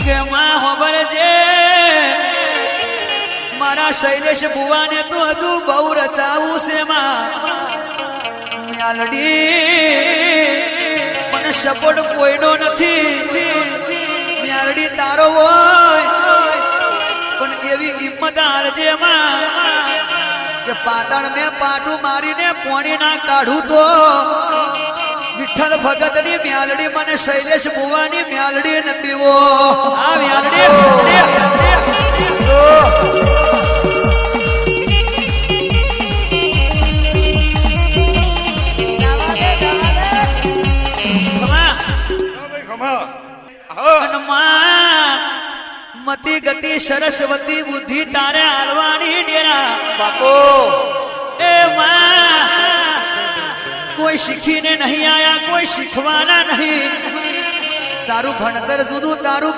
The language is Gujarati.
કે માં ખબર છે મારા શૈલેષ બુવાને તો હજુ બહુ રચાવું છે માં મ્યાલડી મને સપોર્ટ કોઈનો નથી મ્યાલડી તારો હોય પણ એવી હિંમત હાલજે માં કે પાતળ મેં પાટું મારીને પોણી ના કાઢું તો વિઠ્ઠલ ભગત ની મ્યાલડી મને શૈલેષ બુવાની મ્યાલડી નથી વો આ મ્યાલડી મતી ગતિ સરસ્વતી બુદ્ધિ તારે આલવાની ડેરા બાપો એ માં કોઈ શીખીને નહીં આયા કોઈ શીખવાના નહીં તારું ભણતર જુદું તારું